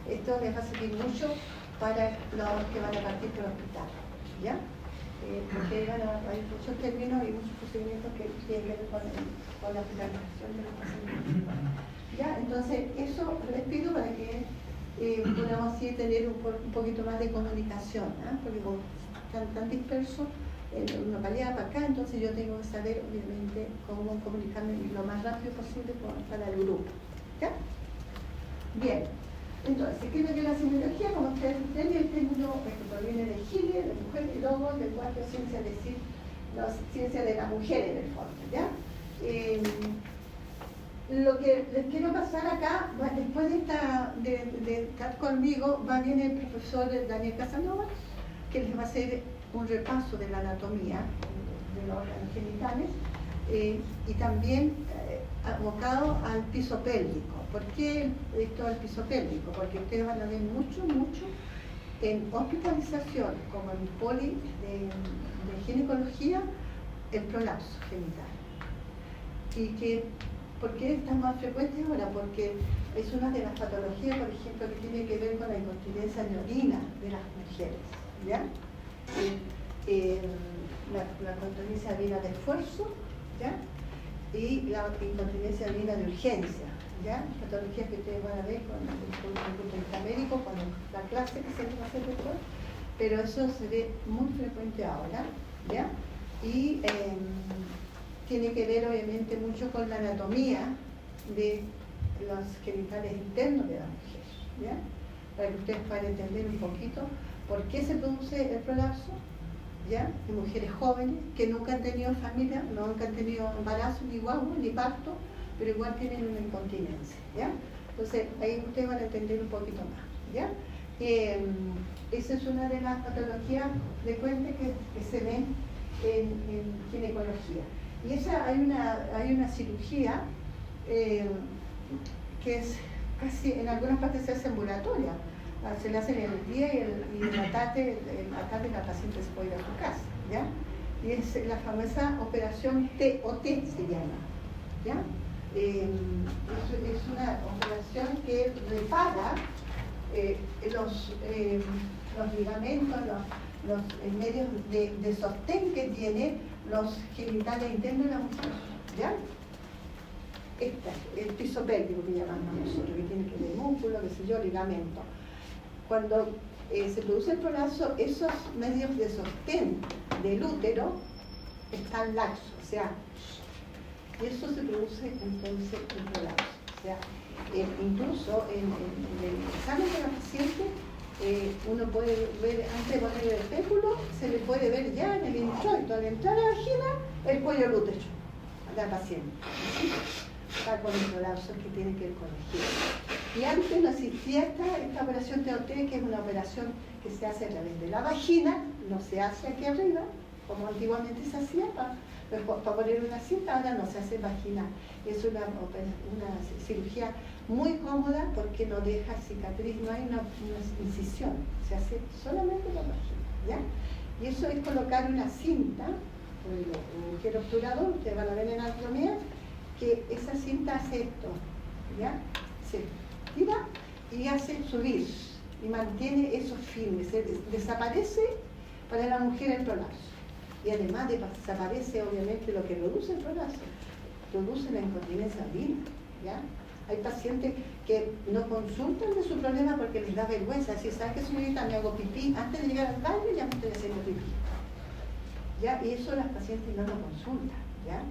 esto les va a servir mucho para los que van a partir por el hospital, ¿ya? Porque hay muchos términos y muchos procedimientos que tienen que ver con la finalización de los pacientes. ¿Ya? Entonces, eso les pido para que podamos así tener un poquito más de comunicación, ¿eh? Porque como están tan dispersos, uno para allá, para acá, entonces yo tengo que saber, obviamente, cómo comunicarme lo más rápido posible para el grupo. ¿Ya? Bien. Entonces, ¿qué es lo que es la semiología? Como ustedes entienden, el término proviene de Gile, de mujer, y luego del cuarto ciencia, es decir, la ciencia de la mujer en el fondo, ¿ya? Lo que les quiero pasar acá, después de estar conmigo, va a venir el profesor Daniel Casanova, que les va a hacer un repaso de la anatomía de los órganos genitales y también abocado al piso pélvico. ¿Por qué esto al piso pélvico? Porque ustedes van a ver mucho en hospitalización, como en poli de ginecología, el prolapso genital. Y ¿por qué es tan más frecuente ahora? Porque es una de las patologías, por ejemplo, que tiene que ver con la incontinencia de orina de las mujeres, ¿ya? La incontinencia de orina de esfuerzo, ¿ya? Y la incontinencia de orina de urgencia, ¿ya? Patologías que ustedes van a ver con el punto de vista médico, con la clase que se va a hacer después, pero eso se ve muy frecuente ahora, ¿ya? Y tiene que ver obviamente mucho con la anatomía de los genitales internos de la mujer, ¿ya? Para que ustedes puedan entender un poquito por qué se produce el prolapso, ¿ya? De mujeres jóvenes que nunca han tenido familia, nunca han tenido embarazo, ni guagua, ni parto, pero igual tienen una incontinencia, ¿ya? Entonces ahí ustedes van a entender un poquito más, ¿ya? Esa es una de las patologías frecuentes que se ven en ginecología. Y hay una cirugía que es casi, en algunas partes se hace ambulatoria. Se le hace en el día y la tarde la paciente se puede ir a su casa, ¿ya? Y es la famosa operación TOT se llama, ¿ya? Es una operación que repara los ligamentos, los medios de sostén que tiene los genitales internos de la mujer, ¿ya? El piso pélvico que llamamos nosotros, que tiene que ver músculo, qué sé yo, ligamento. Cuando se produce el prolapso, esos medios de sostén del útero están laxos, o sea, y eso se produce entonces el prolapso. O sea, incluso en el examen de la paciente, uno puede ver, antes de poner el espéculo, se le puede ver ya en el introito, al entrar a la vagina, el cuello del útero a la paciente. ¿Sí? Está con el prolapso que tiene que ver con el giro. Y antes no existía esta operación TOT, que es una operación que se hace a través de la vagina, no se hace aquí arriba, como antiguamente se hacía para poner una cinta, ahora no se hace vaginal. Es una cirugía muy cómoda porque no deja cicatriz, no hay una incisión, se hace solamente la vagina, ¿ya? Y eso es colocar una cinta, un gel obturador, ustedes van a ver en anatomía, que esa cinta hace esto, ¿ya? Se tira y hace subir y mantiene eso firme, desaparece para la mujer el prolapso. Y además desaparece obviamente lo que produce el prolapso, produce la incontinencia urina, ¿ya? Hay pacientes que no consultan de su problema porque les da vergüenza, decir, ¿sabes qué, señorita? Me hago pipí, antes de llegar al baño ya me estoy haciendo pipí, ¿ya? Y eso las pacientes no lo consultan, ¿ya?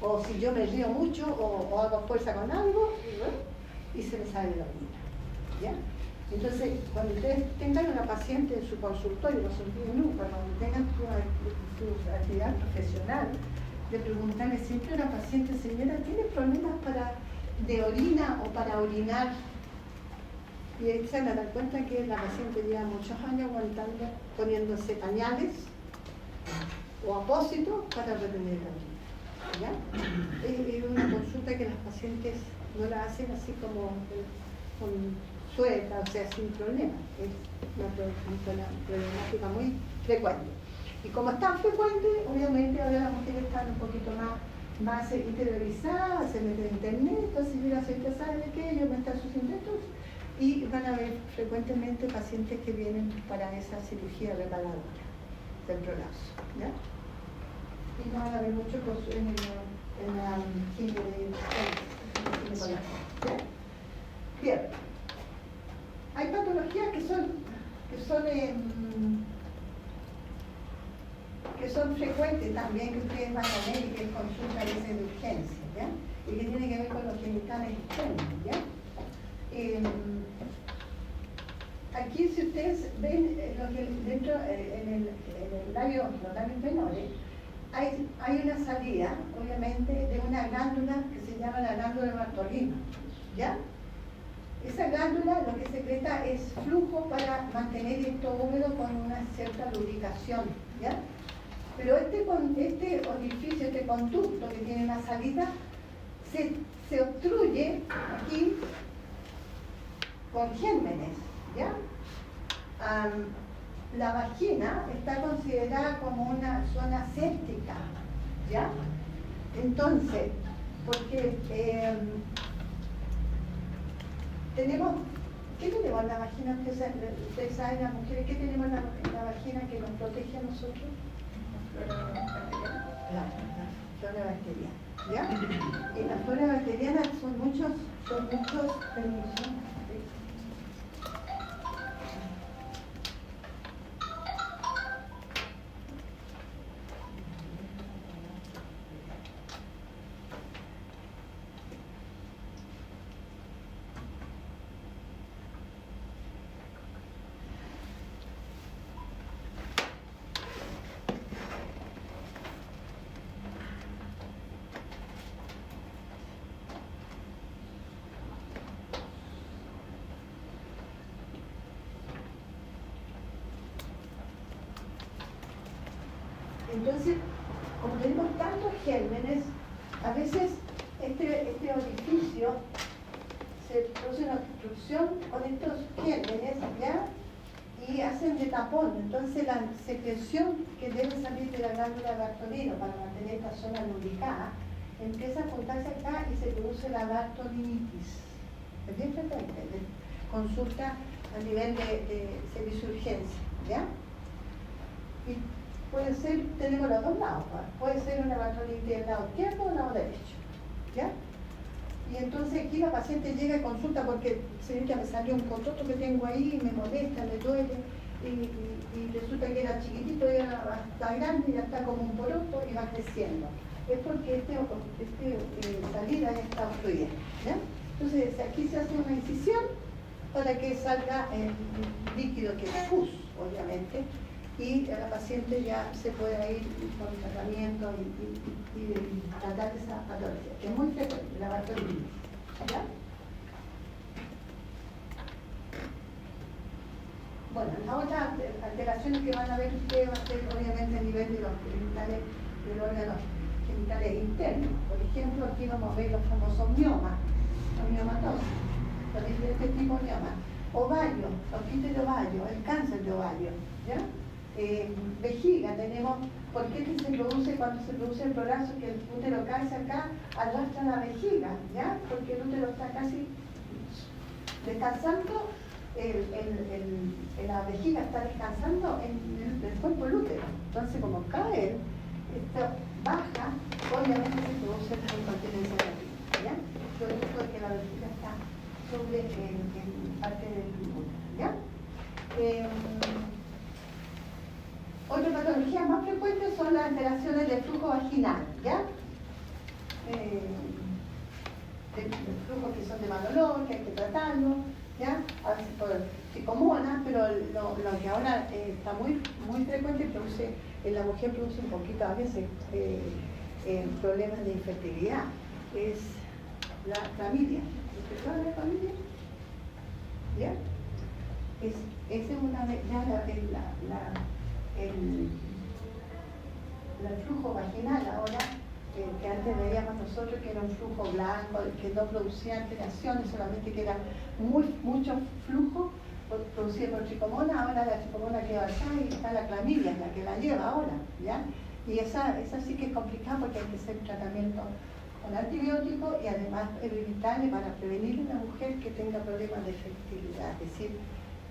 O si yo me río mucho o hago fuerza con algo, y se me sale la orina, ¿ya? Entonces, cuando ustedes tengan una paciente en su consultorio, no se olviden nunca, cuando tengan su actividad profesional, de preguntarle siempre a una paciente, señora, ¿tiene problemas de orina o para orinar? Y ahí se van a dar cuenta que la paciente lleva muchos años aguantando, poniéndose pañales o apósitos para retener la orina, ¿ya? Es una consulta que las pacientes no la hacen así como con suelta, o sea, sin problema. Es una problemática muy frecuente. Y como es tan frecuente, obviamente ahora las mujeres están un poquito más interiorizadas, se meten en internet, entonces mira, si usted sabe de qué, yo me está sucediendo esto, Y van a haber frecuentemente pacientes que vienen para esa cirugía reparadora del prolapso, ¿ya? Y no van a haber mucho en la quimio de ¿ya? Bien. Hay patologías que son frecuentes también, que ustedes van a ver y que consulta a veces de urgencia, ¿ya? Y que tiene que ver con los genitales externos, ¿ya? Aquí, si ustedes ven lo que dentro en el labio, los labios menores, hay una salida, obviamente, de una glándula que se llama la glándula Bartolino, ¿ya? Esa glándula lo que secreta es flujo para mantener esto húmedo con una cierta lubricación, ¿ya? Pero este orificio, este conducto que tiene una salida, se obstruye aquí con gérmenes, ¿ya? La vagina está considerada como una zona séptica, ¿ya? Entonces, porque ¿qué tenemos en la vagina? Ustedes saben, las mujeres, ¿qué tenemos en la vagina que nos protege a nosotros? La flora bacteriana, ¿ya? Y la flora bacteriana son muchos, permisos. Entonces, como tenemos tantos gérmenes, a veces este orificio se produce una obstrucción con estos gérmenes, ¿ya? Y hacen de tapón. Entonces la secreción que debe salir de la glándula de Bartolino para mantener esta zona lubricada empieza a juntarse acá y se produce la bartolinitis. Es bien frecuente, consulta a nivel de servicio de urgencia, ¿ya? Y puede ser, tenemos los dos lados, ¿no? Puede ser una bartolinitis del lado izquierdo o del lado derecho, ¿ya? Y entonces aquí la paciente llega y consulta porque, señorita, me salió un cototo que tengo ahí, me molesta, me duele, y resulta que era chiquitito y ahora está grande y ya está como un poroto y va creciendo. Es porque salida ya está obstruida, ¿ya? Entonces aquí se hace una incisión para que salga el líquido que es pus, obviamente, y la paciente ya se puede ir con tratamiento y tratar esa patología, que es muy frecuente, la bartolinitis, ¿ya? Bueno, las otras alteraciones que van a ver ustedes va a ser obviamente a nivel de los genitales, del órgano genitales internos. Por ejemplo, aquí vamos a ver los famosos miomas, los miomatosis, los diferentes tipos de miomas. Ovario, los quistes de ovario, el cáncer de ovario, ¿ya? Vejiga, tenemos, ¿por qué que se produce cuando se produce el prolapso que el útero cae acá, arrastra la vejiga, ¿ya? Porque el útero está casi descansando, la vejiga está descansando en el cuerpo del útero. Entonces, como cae, esto baja, obviamente se produce la incontinencia femenina, ¿ya? Por eso porque la vejiga está sobre en parte del útero, ¿ya? Otras patologías más frecuentes son las alteraciones del flujo vaginal, ¿ya? De flujos que son de mal olor, que hay que tratarlo, ¿ya? A veces por psicomonas, pero lo que ahora está muy frecuente en la mujer produce un poquito a veces problemas de infertilidad, es la clamidia. ¿Usted sabe la clamidia? ¿Ya? Esa es una de el flujo vaginal ahora, que antes veíamos nosotros que era un flujo blanco, que no producía alteraciones, solamente que era mucho flujo producido por tricomona. Ahora la tricomona queda acá y está la clamidia, la que la lleva ahora, ¿ya? Y esa sí que es complicada porque hay que hacer tratamiento con antibióticos y además evitarle para prevenir a una mujer que tenga problemas de fertilidad, es decir,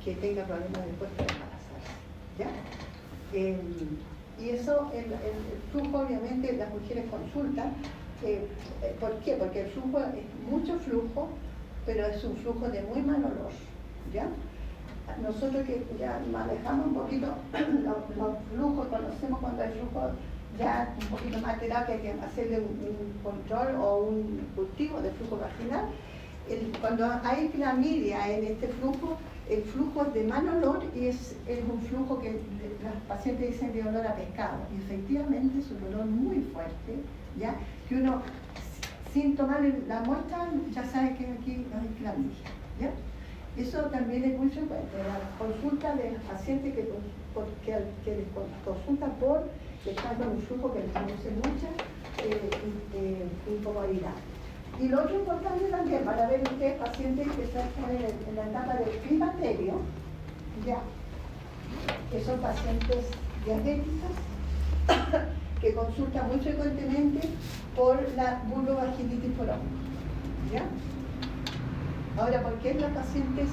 que tenga problemas después de embarazarse, ¿ya? Y eso, el flujo, obviamente, las mujeres consultan. ¿Por qué? Porque el flujo es mucho flujo, pero es un flujo de muy mal olor, ¿ya? Nosotros que ya manejamos un poquito los flujos, conocemos cuando hay flujo ya un poquito más alterado, que hay que hacerle un control o un cultivo de flujo vaginal. Cuando hay clamidia en este flujo, el flujo es de mal olor y es un flujo que las pacientes dicen de olor a pescado. Y efectivamente es un olor muy fuerte, ¿ya? Que uno, sin tomarle la muestra, ya sabe que aquí hay clamidia, ¿ya? Eso también es muy frecuente. La consulta de los pacientes que les consultan que están con un flujo que les produce mucha incomodidad. Y lo otro importante también, para ver ustedes pacientes que están en la etapa del climaterio, ya, que son pacientes diabéticas, que consultan muy frecuentemente por la vulvovaginitis por hongo, ¿ya? Ahora, ¿por qué las pacientes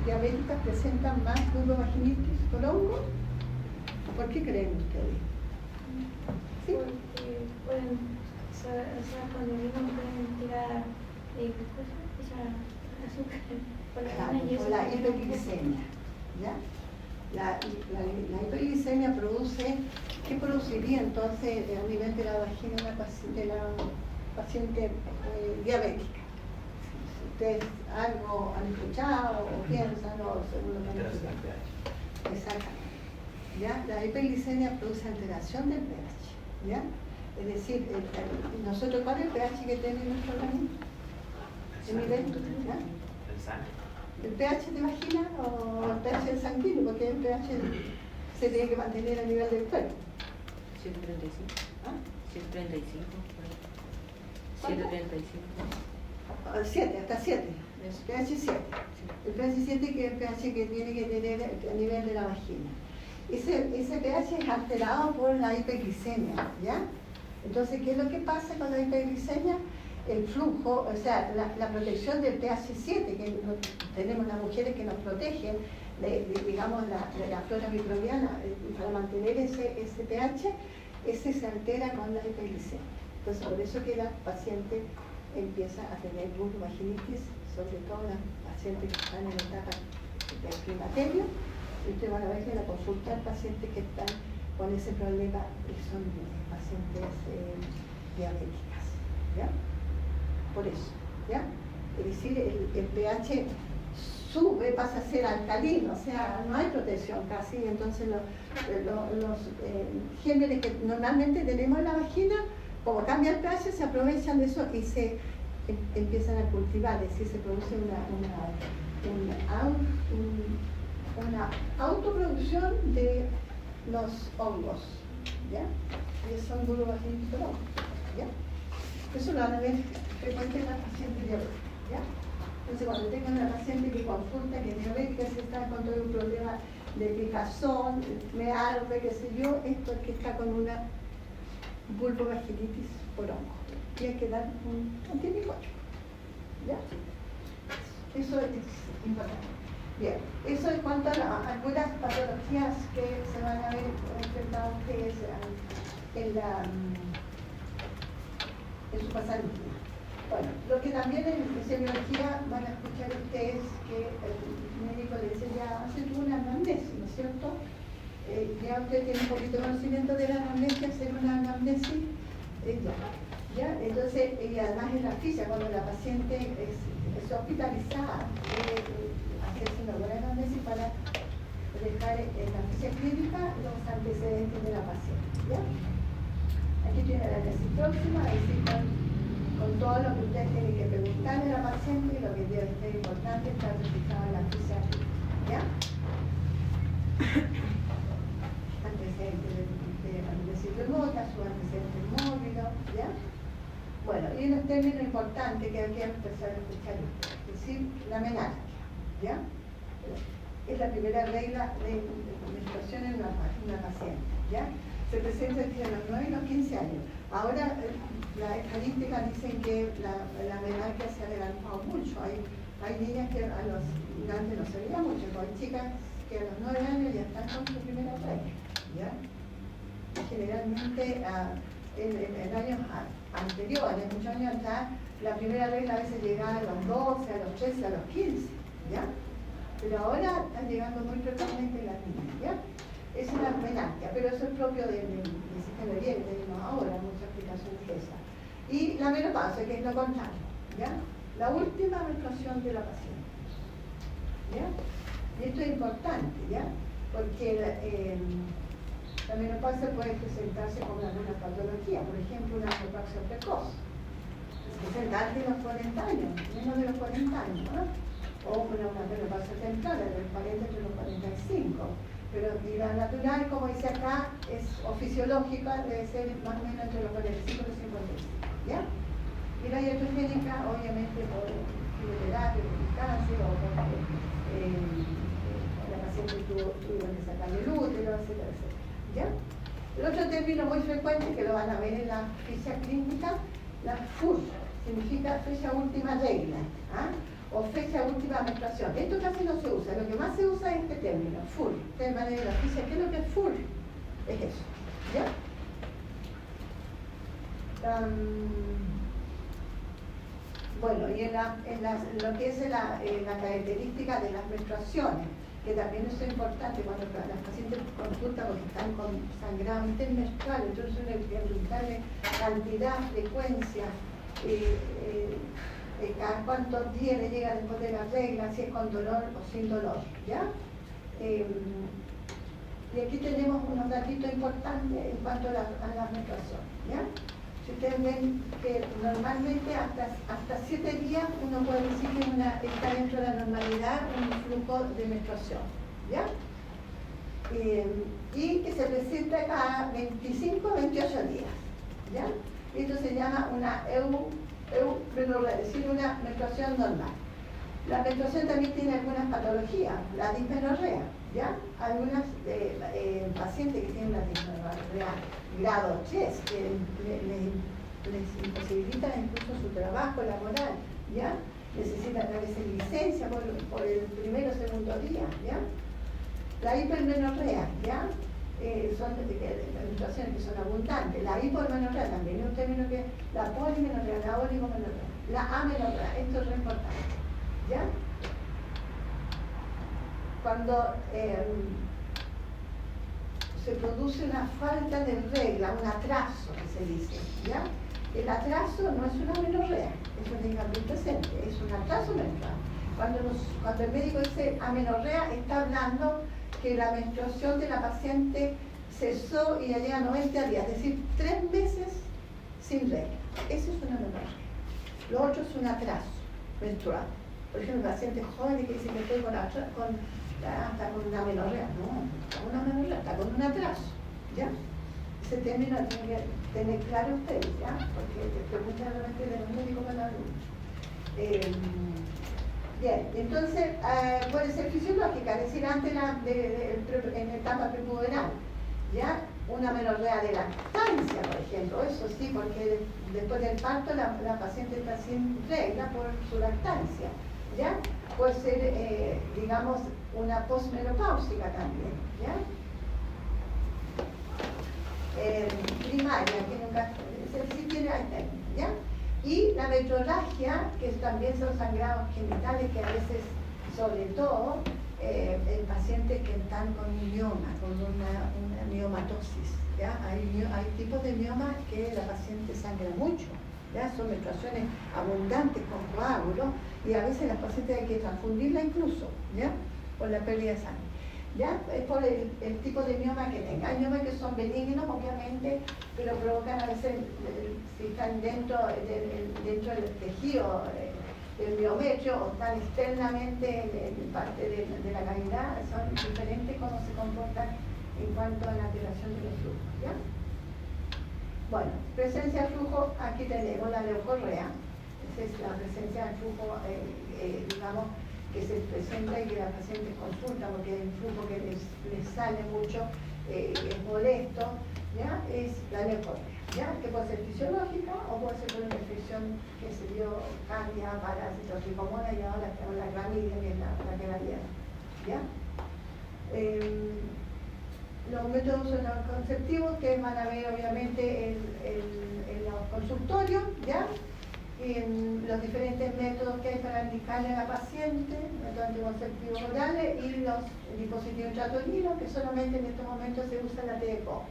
diabéticas presentan más vulvovaginitis por hongo? ¿Por qué creen ustedes? ¿Sí? Porque pueden, cuando vienen pueden tirar azúcar por la Claro, vena y eso. por la hiperglicemia, ¿ya? La hiperglicemia produce, ¿qué produciría entonces a nivel de la vagina de la paciente diabética? Si ustedes algo han escuchado o piensan o según lo que han escuchado. Exactamente. ¿Ya? La hiperglicemia produce alteración del pH, ¿ya? Es decir, nosotros, ¿cuál es el pH que tiene nuestro organismo? ¿El nivel? ¿Ya? ¿El pH de vagina o el pH sanguíneo? Porque el pH se tiene que mantener a nivel del cuerpo. 135. ¿Ah? 135. ¿Cuánto? 735. 7, hasta 7. pH 7. El pH 7 que es el pH que tiene que tener a nivel de la vagina. Ese pH es alterado por la hiperglicemia, ¿ya? Entonces, ¿qué es lo que pasa con la hiperglicemia? El flujo, o sea, la protección del pH 7, que tenemos las mujeres que nos protegen, digamos, de la flora microbiana, para mantener ese pH, ese se altera con la hiperglicemia. Entonces, por eso que la paciente empieza a tener vulvovaginitis, sobre todo las pacientes que están en la etapa del climaterio. Y usted van a ver que en la consulta hay pacientes que están con ese problema y son pacientes diabéticas, ¿ya? Por eso, ¿ya? Es decir, el pH sube, pasa a ser alcalino, o sea, no hay protección casi, entonces los géneros que normalmente tenemos en la vagina, como cambia el pH, se aprovechan de eso y se empiezan a cultivar, es decir, se produce una autoproducción de los hongos, ¿ya? Y son vulvovaginitis por hongos, ¿ya? Eso lo van a ver frecuente en las pacientes diabéticas, ¿ya? Entonces, cuando tengan una paciente que consulta, que es diabética, si está con todo un problema de picazón, me arde, qué sé yo, es porque está con una vulvovaginitis por hongo. Y hay que dar un antibiótico, ¿ya? Eso es importante. Bien, eso en cuanto a algunas patologías que se van a ver enfrentadas ustedes en su pasanía. Bueno, lo que también en semiología van a escuchar ustedes que el médico le dice ya hace una anamnesis, ¿no es cierto? Ya usted tiene un poquito de conocimiento de la anamnesis, hacer una anamnesis, ¿ya? Entonces, y además en la ficha, cuando la paciente es hospitalizada, hacerse una buena anamnesis para dejar en la ficha clínica los antecedentes de la paciente, ¿ya? Aquí tiene la anamnesis próxima, es decir, con todo lo que usted tiene que preguntarle a la paciente y lo que debe ser importante está reflejado en la ficha clínica, ¿ya? Antecedentes de anamnesis remota, su antecedente móvil, ¿ya? Bueno, y un término importante que hay que empezar a escuchar, es decir, la menarquia, ¿ya? Es la primera regla de menstruación en una paciente, ¿ya? se presenta entre los 9 y los 15 años. Ahora las estadísticas dicen que la menarquia se ha adelantado mucho. Hay niñas que antes no se veía mucho, pero hay chicas que a los 9 años ya están con su primera regla, ¿ya? Generalmente en años anteriores, muchos años atrás, la primera regla a veces llegaba a los 12, a los 13, a los 15, ¿ya? Pero ahora están llegando muy precozmente las niñas, ¿ya? Es una menarquia, pero eso es propio del sistema bien que tenemos ahora, mucha explicación de esa. Y la menopausia, que es lo contrario, ¿ya? La última menstruación de la paciente, ¿ya? Y esto es importante, ¿ya? Porque la menopausia puede presentarse con alguna patología, por ejemplo, una menopausia precoz, presentarse de los 40 años, menos de los 40 años, ¿no? O una menopausia temprana, de los 40 entre los 45. Pero y la natural, como dice acá, o fisiológica, debe ser más o menos entre los 45 y los 55, ¿ya? Y la iatrogénica, obviamente, por quimioterapia, por cáncer, o porque la paciente tuvo que sacarle el útero, etcétera, etcétera, ¿ya? El otro término muy frecuente, que lo van a ver en la ficha clínica, la FUR, significa fecha última regla, ¿ah? O fecha última menstruación. Esto casi no se usa, lo que más se usa es este término, FUR. De manera de la ficha, ¿qué es lo que es FUR? Es eso, ¿ya? Bueno, y en lo que es la característica de las menstruaciones, que también es importante cuando las pacientes consultan porque están con sangrado intermenstrual, entonces hay que preguntarle cantidad, frecuencia, cada cuántos días le llega después de la regla, si es con dolor o sin dolor, ¿ya? Y aquí tenemos unos datitos importantes en cuanto a la menstruación, ¿ya? Si ustedes ven que normalmente hasta 7 días uno puede decir que está dentro de la normalidad un flujo de menstruación, ¿ya? Y que se presenta cada 25 o 28 días, ¿ya? Y esto se llama una eumenorrea, es decir, una menstruación normal. La menstruación también tiene algunas patologías, la dismenorrea, ¿ya? Algunas pacientes que tienen la dismenorrea grado 3, que les imposibilita incluso su trabajo laboral, ¿ya? Necesitan a veces licencia por el primero o segundo día, ¿ya? La hipermenorrea, ¿ya? Son menstruaciones que son abundantes. La hipomenorrea también es un término que la polimenorrea, la oligomenorrea, la amenorrea, esto es re importante, ¿ya? Cuando se produce una falta de regla, un atraso que se dice, ¿ya? El atraso no es una menorrea, eso tengan bien presente, es un atraso menstrual. Cuando el médico dice amenorrea, está hablando que la menstruación de la paciente cesó y ya llega a 90 días, es decir, 3 meses sin regla. Eso es una menorrea. Lo otro es un atraso menstrual. Por ejemplo, pacientes jóvenes que dicen que estoy hasta con una menorrea. No, está con una menorrea, está con un atraso, ¿ya? Ese término tiene que tener claro ustedes, ¿ya? Porque te preguntan realmente de los médicos para la bien, entonces puede ser fisiológica, es decir, antes en la etapa prepuberal, ¿ya? Una menorrea de lactancia, por ejemplo, eso sí, porque después del parto la paciente está sin regla por su lactancia, ¿ya? Puede ser, digamos, una posmenopáusica también, ¿ya? Primaria, que nunca sí tiene ¿ya? Y la metrorragia, que también son sangrados genitales, que a veces, sobre todo, en pacientes que están con un mioma, con una miomatosis, ¿ya? Hay tipos de miomas que la paciente sangra mucho, ¿ya? Son menstruaciones abundantes con coágulos y a veces las pacientes hay que transfundirla incluso, ¿ya? Por la pérdida de sangre. ¿Ya? Es por el tipo de mioma que tenga. Hay miomas que son benignos, obviamente, pero provocan a veces, si están dentro del tejido del miometrio o están externamente en parte de la cavidad, son diferentes cómo se comportan en cuanto a la alteración de los flujos, ¿ya? Bueno, presencia de flujo, aquí tenemos la leucorrea, esa es la presencia del flujo, digamos, que se presenta y que la paciente consulta porque hay un flujo que les sale mucho es molesto, ¿ya? Es la leucorrea, ¿ya? Que puede ser fisiológica o puede ser por una infección que se dio cambia, parásitos, tricomonas y ahora tenemos la clamidia, que es la que la viene, ¿ya? Los métodos anticonceptivos que van a ver obviamente en los consultorios, ¿ya? En los diferentes métodos que hay para indicarle a la paciente, métodos anticonceptivos orales y los dispositivos intrauterinos, que solamente en estos momentos se usa la TECO.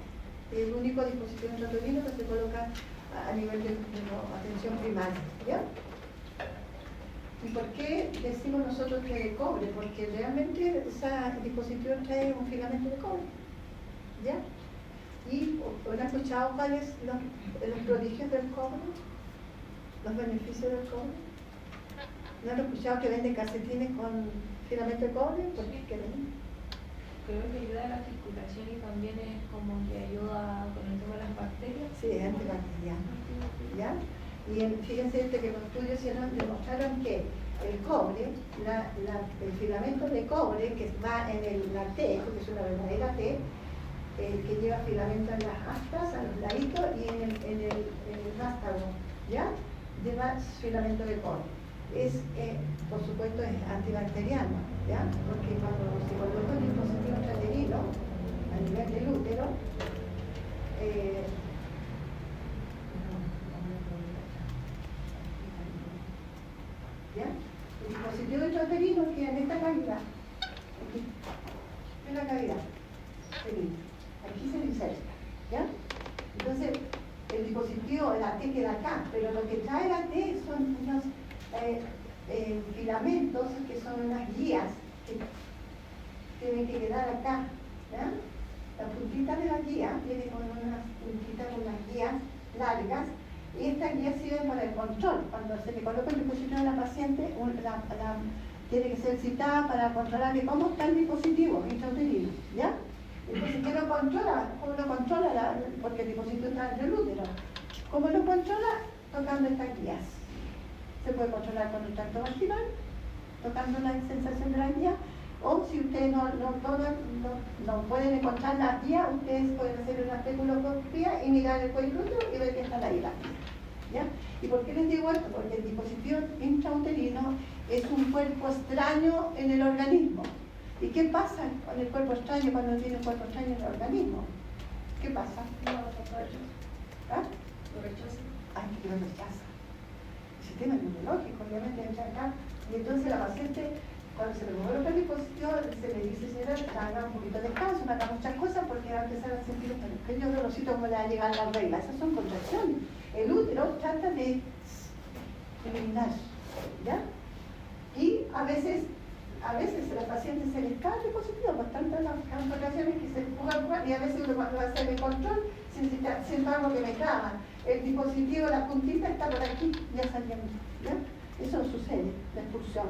Es el único dispositivo intrauterino que se coloca a nivel de atención primaria, ¿ya? ¿Y por qué decimos nosotros que de cobre? Porque realmente ese dispositivo trae un filamento de cobre, ¿ya? ¿Y han escuchado cuáles los prodigios del cobre? ¿Los beneficios del cobre? ¿No han escuchado que venden calcetines con filamento de cobre? ¿Por qué quieren? Creo que ayuda a la articulación y también es como que ayuda con el tema de las bacterias. Sí, es antibacteriano, ¿ya? Y fíjense que los estudios demostraron que el cobre, el filamento de cobre que va en la T, que es una verdadera T, que lleva filamento en las astas, a los laditos y en el vástago, ¿ya? Lleva filamento de cobre. Por supuesto, es antibacteriano, ¿ya? Porque cuando se coloca un dispositivo intrauterino a nivel del útero, ¿ya? El dispositivo intrauterino queda en esta cavidad, aquí, en la cavidad, aquí se inserta, ¿ya? Entonces, el dispositivo, la T queda acá, pero lo que trae la T son unos filamentos que son unas guías que tienen que quedar acá, ¿ya? La puntita de la guía viene con unas puntitas, con unas guías largas, y estas guías sirven para el control. Cuando se le coloca el dispositivo a la paciente, tiene que ser citada para controlar cómo está el dispositivo intrauterino, ¿ya? Entonces, ¿qué lo controla? ¿Cómo lo controla? Porque el dispositivo está en el útero. ¿Cómo lo controla? Tocando estas guías. Se puede controlar con el tracto vaginal, tocando la sensación de la guía, o si ustedes no pueden encontrar la guía, ustedes pueden hacer una especuloscopía y mirar el cuello útero y ver que están ahí las guías, ¿ya? ¿Y por qué les digo esto? Porque el dispositivo intrauterino es un cuerpo extraño en el organismo. ¿Y qué pasa con el cuerpo extraño cuando tiene un cuerpo extraño en el organismo? ¿Qué pasa? ¿Ah? Lo rechaza. Ay, que lo rechaza. El sistema inmunológico, obviamente, entra acá. Y entonces la paciente, cuando se le coloca el dispositivo, se le dice, señora, haga un poquito de descanso, no haga muchas cosas, porque va a empezar a sentir un pequeño dolorcito como le va a llegar la regla. Esas son contracciones. El útero trata de eliminar, ¿ya? Y a veces a la paciente se les cae el dispositivo, por tanto las contracciones que se empujan y a veces uno cuando va a hacer el control siento algo que me clava. El dispositivo, la puntita está por aquí, ya salió, ¿ya? Eso sucede, la expulsión,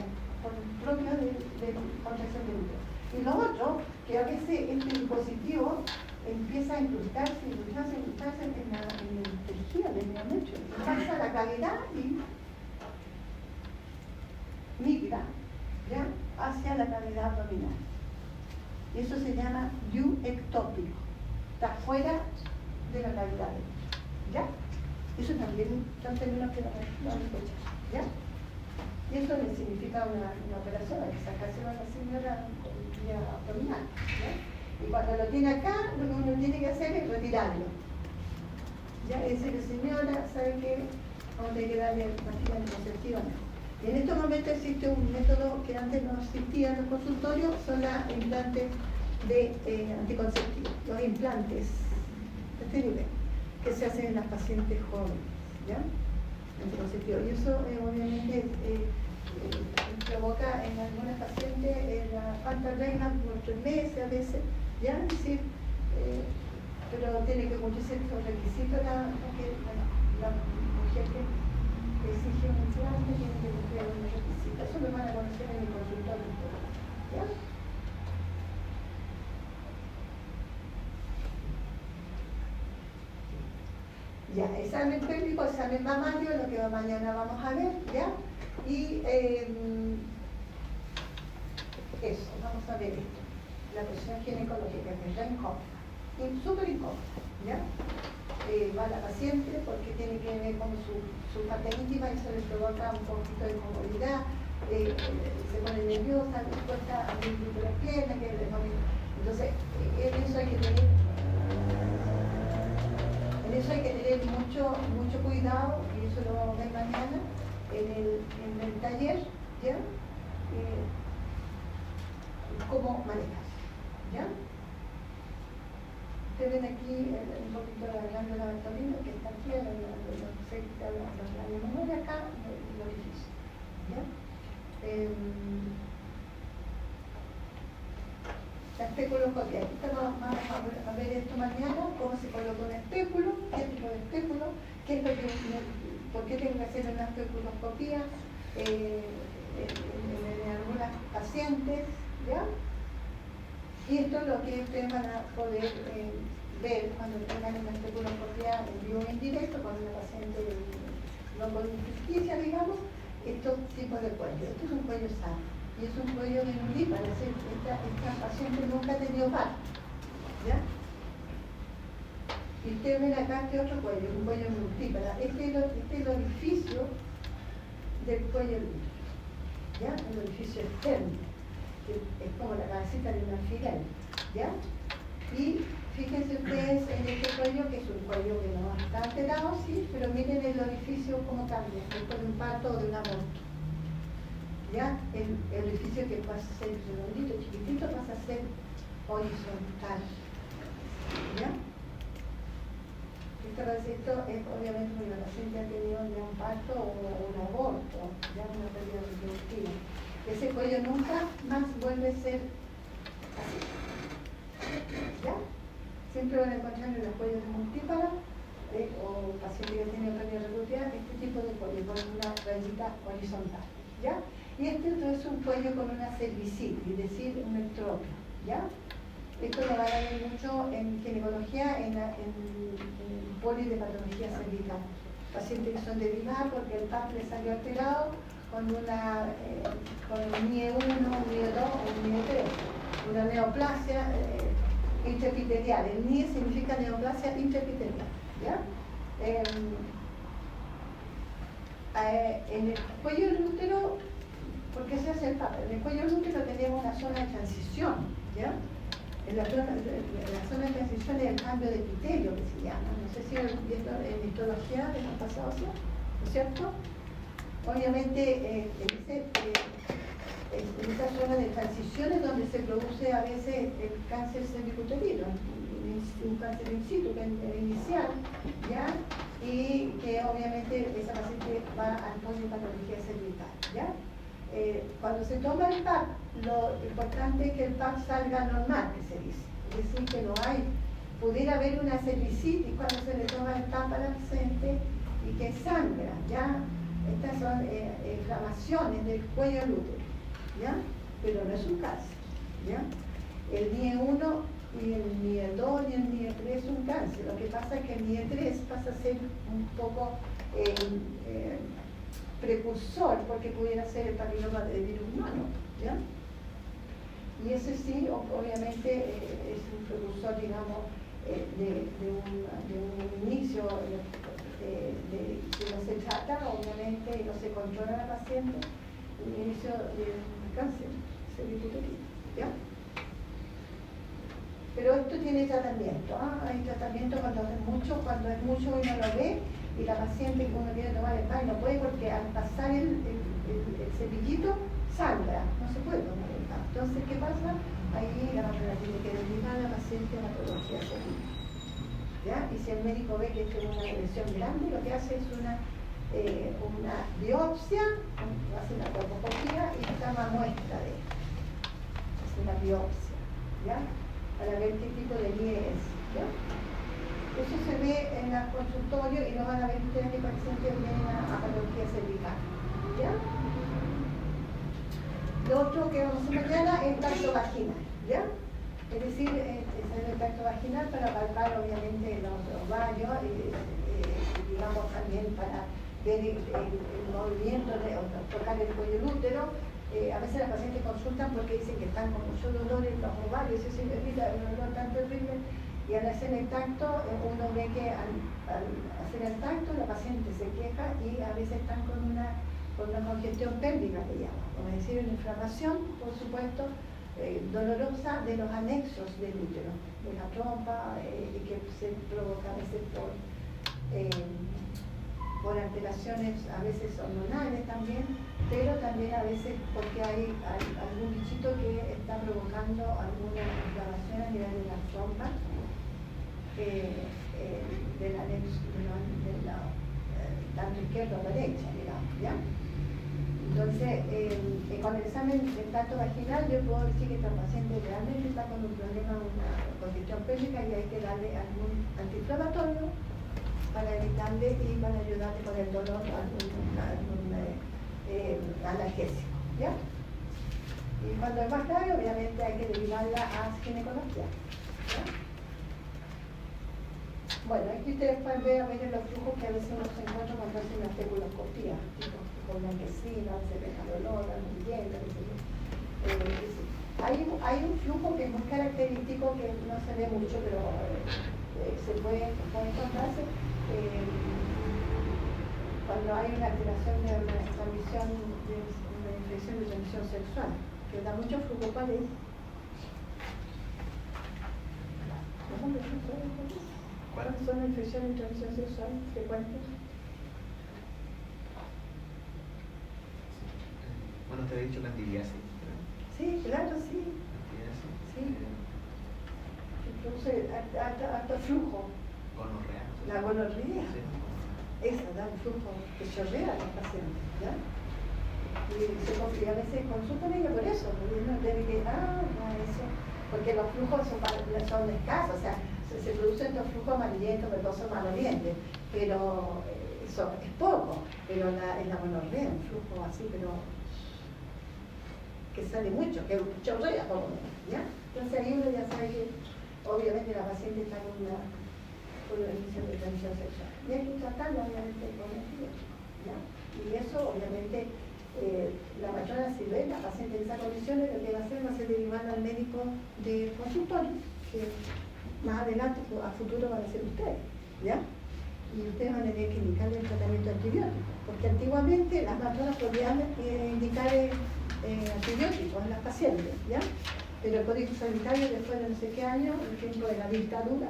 propio de contracción de útero. Y lo otro, que a veces este dispositivo empieza a incrustarse en el tejido del endometrio, pasa la cavidad y migra, ¿ya? Hacia la cavidad abdominal. Y eso se llama euectópico. Está fuera de la cavidad, ¿ya? Eso también son términos que no escuchan, ¿ya? Y eso le significa una operación, hay que sacarse una señora vía abdominal, ¿ya? Y cuando lo tiene acá, lo que uno tiene que hacer es retirarlo. Ya, es decir, señora, ¿sabe qué? Vamos a tener que darle pastillas anticonceptivas. Y en estos momentos existe un método que antes no existía en los consultorios, son los implantes anticonceptivos, los implantes de este nivel, que se hacen en las pacientes jóvenes, ¿ya? Anticonceptivos. Y eso obviamente provoca en algunas pacientes la falta de reglas por 3 meses a veces, ¿ya? Es decir, pero tiene que cumplirse los requisitos la mujer que exige un implante, tiene que cumplir algunos requisitos. Eso lo van a conocer en el consultorio, ¿ya? Ya, examen pélvico, examen mamario, lo que mañana vamos a ver, ¿ya? Y eso, vamos a ver esto. La presión ginecológica, que está en coma, súper incómoda, ¿ya? Va la paciente porque tiene que ver con su parte íntima y eso le provoca un poquito de incomodidad, se pone nerviosa, le cuesta abrir las piernas, entonces en eso hay que tener mucho cuidado, y eso lo vamos a ver mañana en el taller, ¿ya? Cómo manejar, ¿ya? Ustedes ven aquí un poquito la glándula Bartolina, que está aquí, la memoria acá, el orificio, ¿ya? La especuloscopia. Vamos a ver esto mañana, cómo se coloca un espéculo, qué tipo de espéculo, por qué tengo que hacer una especuloscopía en algunas pacientes, ¿ya? Y esto es lo que ustedes van a poder ver cuando tengan una especuloscopía en vivo e indirecto, cuando una paciente no con injusticia, digamos, estos tipos de cuello. Esto es un cuello sano y es un cuello de nudípara. Esta paciente nunca ha tenido parto, ¿ya? Y ustedes ven acá este otro cuello, un cuello multípara. Este es el orificio del cuello útero, ¿ya? El orificio externo, que es como la cabecita de un alfiler, ¿ya? Y fíjense ustedes en este cuello, que es un cuello que no está alterado, sí, pero miren el orificio cómo cambia después de un parto o de un aborto. ¿Ya? El orificio que pasa a ser redondito, chiquitito, pasa a ser horizontal. ¿Ya? Esto es obviamente porque la paciente ha tenido ya un parto o un aborto, ya una pérdida reproductiva. Ese cuello nunca más vuelve a ser así. ¿Ya? Siempre van a encontrar en los cuellos multíparas o pacientes que tienen pérdida reproductiva este tipo de cuello con una rayita horizontal. ¿Ya? Y este otro es un cuello con una cervicitis, es decir, un estropio, ¿ya? Esto lo van a ver mucho en ginecología, en poli de patología cervical. Pacientes que son derivados porque el PAP les salió alterado con un NIE1, un NIE2 o un NIE3, una neoplasia intraepitelial. El NIE significa neoplasia intraepitelial, ¿ya? En el cuello del útero, ¿por qué se hace el PAP? En el cuello del útero tenemos una zona de transición, ¿ya? En la zona de transición es el cambio de epitelio, que se llama. No sé si en histología les ha pasado eso, ¿no es cierto? Obviamente, en esa zona de transición es donde se produce a veces el cáncer cervicuterino, un cáncer in situ, que es el inicial, ¿ya? Y que obviamente esa paciente va al polipatología cervical, ¿ya? Cuando se toma el PAP, lo importante es que el PAP salga normal, que se dice. Es decir, que no hay, pudiera haber una cervicitis cuando se le toma el PAP a la paciente y que sangra, ¿ya? Estas son inflamaciones del cuello del útero, ¿ya? Pero no es un cáncer, ¿ya? El NIE1 y el NIE2 y el NIE3 es un cáncer. Lo que pasa es que el NIE3 pasa a ser un poco precursor, porque pudiera ser el papiloma de virus humano, ¿ya? Y ese sí, obviamente, es un precursor, digamos, de un inicio que no se trata, obviamente, y no se controla a la paciente, un inicio de un cáncer cervicuterino, ¿ya? Pero esto tiene tratamiento, hay tratamiento cuando es mucho uno lo ve, y la paciente que uno quiere tomar el PAP no puede porque al pasar el cepillito sangra, no se puede tomar el PAP. Entonces, ¿qué pasa? Ahí la paciente tiene que derivar a la paciente a patología cervical, ¿ya? Y si el médico ve que esto es una lesión grande, lo que hace es una biopsia, hace una colposcopía y toma muestra de esto. Es una biopsia, ¿ya? Para ver qué tipo de NIE es, ¿ya? Eso se ve en el consultorio y lo van a ver ustedes que pacientes vienen a patología cervical, ¿ya? Lo otro que vamos a hacer mañana es tacto vaginal, ¿ya? Es decir, es el tacto vaginal para palpar obviamente los ovarios y digamos también para ver el movimiento o tocar el cuello del útero. A veces las pacientes consultan porque dicen que están con mucho dolor en los ovarios, eso significa un dolor tan terrible Y al hacer el tacto, uno ve que al hacer el tacto la paciente se queja y a veces están con una congestión pélvica, que llama, es decir, una inflamación, por supuesto, dolorosa de los anexos del útero, de la trompa, y que se provoca a veces por alteraciones a veces hormonales también, pero también a veces porque hay algún bichito que está provocando alguna inflamación a nivel de la trompa, del anexo, tanto izquierda o derecha, digamos, ¿ya? Entonces, con el examen del tacto vaginal yo puedo decir que esta paciente realmente está con un problema, una congestión pélvica, y hay que darle algún antiinflamatorio para evitarle y para ayudarle con el dolor algún analgésico, ¿ya? Y cuando es más grave, obviamente hay que derivarla a ginecología, ¿ya? Bueno, aquí ustedes pueden ver a veces los flujos que a veces uno se encuentra cuando hace una especuloscopía, tipo con blanquecina, se ve el dolor, muy bien, hay un flujo que es muy característico, que no se ve mucho, pero se puede encontrarse cuando hay una alteración de una transmisión, de una infección de transmisión sexual, que da mucho flujo. ¿Cuál es? ¿Cuáles son las infecciones de transmisión sexual frecuentes? Bueno, te había dicho candidiasis. Sí, claro, sí. Candidiasis. Sí. Entonces, alto flujo. Gonorrea. La gonorrea. Sí. Esa da un flujo que chorrea a los pacientes, ¿ya? Y a veces consultan ella por eso, porque uno debe que, eso, porque los flujos son escasos, o sea, se producen estos flujos amarillentos, verdosos, malolientes, pero eso es poco, pero en la gonorrea, un flujo así, pero que sale mucho, que chorrea por lo menos, ¿ya? Entonces ahí uno ya sabe que obviamente la paciente está con una infección de transmisión sexual. Y hay que tratarla obviamente con antibióticos, ¿ya? Y eso obviamente la matrona, si ve la paciente en esas condiciones, lo que va a hacer derivarla al médico de consultorio, que más adelante, a futuro, van a ser ustedes, ¿ya? Y ustedes van a tener que indicarle el tratamiento antibiótico, porque antiguamente las matronas podían indicar antibióticos a las pacientes, ¿ya? Pero el Código Sanitario, después de no sé qué año, el tiempo de la dictadura,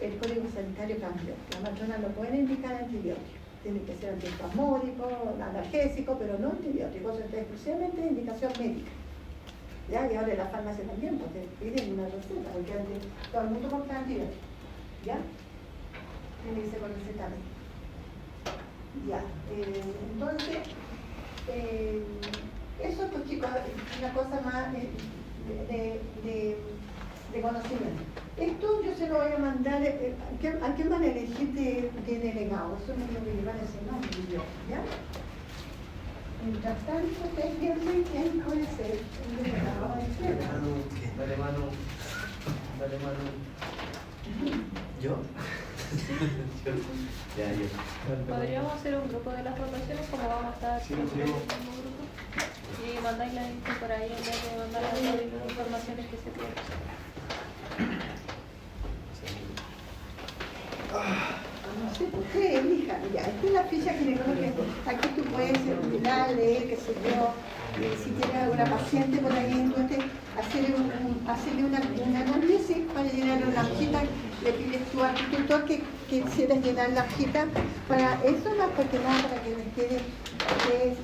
el Código Sanitario cambió. Las matronas no pueden indicar antibióticos, tiene que ser antiespasmódico, analgésico, pero no antibióticos, es exclusivamente de indicación médica. ¿Ya? Y ahora en la farmacia también, porque piden una receta, porque todo el mundo compra antibióticos, ¿ya? Tiene que ser con receta médica. Ya, entonces, eso, pues chicos, es una cosa más de conocimiento. Esto yo se lo voy a mandar, ¿a quién van a elegir de delegado? Eso no es lo que van a hacer, no, yo, ¿ya? Mientras tanto, ustedes piensen quién puede ser el delegado de izquierda. Dale mano. Dale mano. ¿Yo? Ya, yo. Podríamos hacer un grupo de las votaciones, como vamos a estar Sí, en el sí. mismo grupo, y mandáis la info por ahí en vez de mandar las informaciones que se tienen. No sé, ustedes elijan. Ya, esta es la ficha ginecológica. Aquí tú puedes mirar, leer, qué sé yo. Si tienes alguna paciente por ahí, entonces hacerle una análisis para llenar una hojita. Le pides tú al tutor que quisieras llenar la hojita para eso, más porque nada, para que les quede de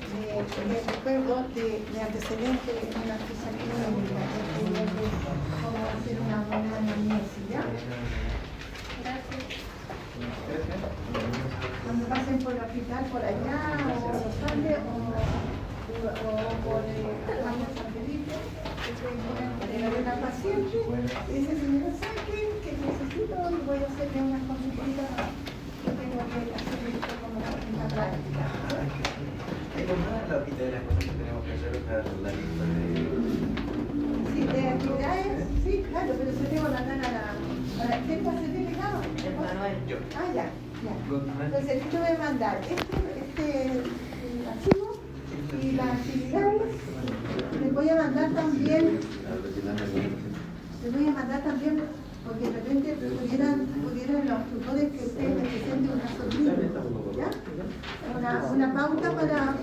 recuerdo de antecedentes en una ficha clínica, cómo hacer una buena anamnesis, ¿ya? Gracias. Cuando pasen por el hospital por allá, o Los Andes, o por San Felipe, ustedes llegan a una paciente y dice, señora, ¿sabe qué necesito? Voy a hacerle unas consultitas, yo tengo que hacer esto como una práctica. Tengo más la hojita de las cosas que tenemos que hacer para la lista de... Sí, de actividades, sí, claro, pero se debo mandar a ¿quién va a ser delegado? El Manuel. Yo. Ah, ya. Entonces, yo voy a mandar este archivo y las actividades. Les voy a mandar también, porque de repente repente pudieran los tutores que ustedes me presenten una sonrisa, ¿ya? Una pauta para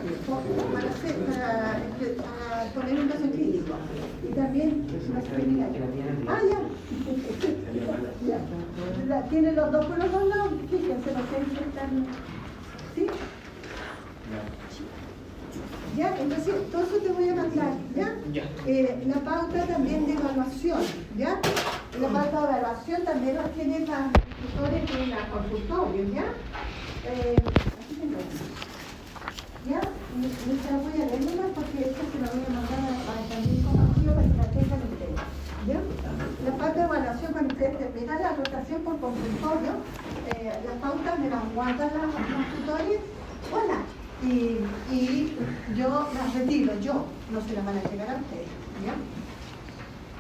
poner un caso clínico. Y también una serenidad. Ah, ya. Tienen los dos por los dos lados, fíjense, los que están. ¿Sí? ¿Ya? Entonces, todo eso te voy a mandar, ¿ya? La pauta también de evaluación, ¿ya? La pauta de evaluación también los tiene para los tutores en la consultorio, ¿ya? Aquí tengo. ¿Ya? No se la voy a leer nomás porque esto se la voy a mandar también compartido para que la tengan ustedes, ¿ya? La pauta de evaluación, cuando ustedes terminan la rotación por consultorio, las pautas me las guardan los tutores, hola. Y yo las retiro, no se las van a llegar a ustedes, ¿ya?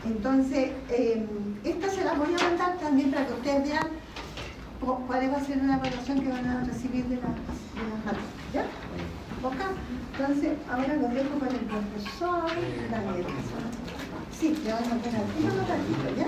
Entonces, estas se las voy a mandar también para que ustedes vean cuál va a ser una evaluación que van a recibir de las materias, ¿ya? ¿Ok? Entonces, ahora los dejo con el profesor Daniel. Sí, le vamos a poner un ratito, ¿ya?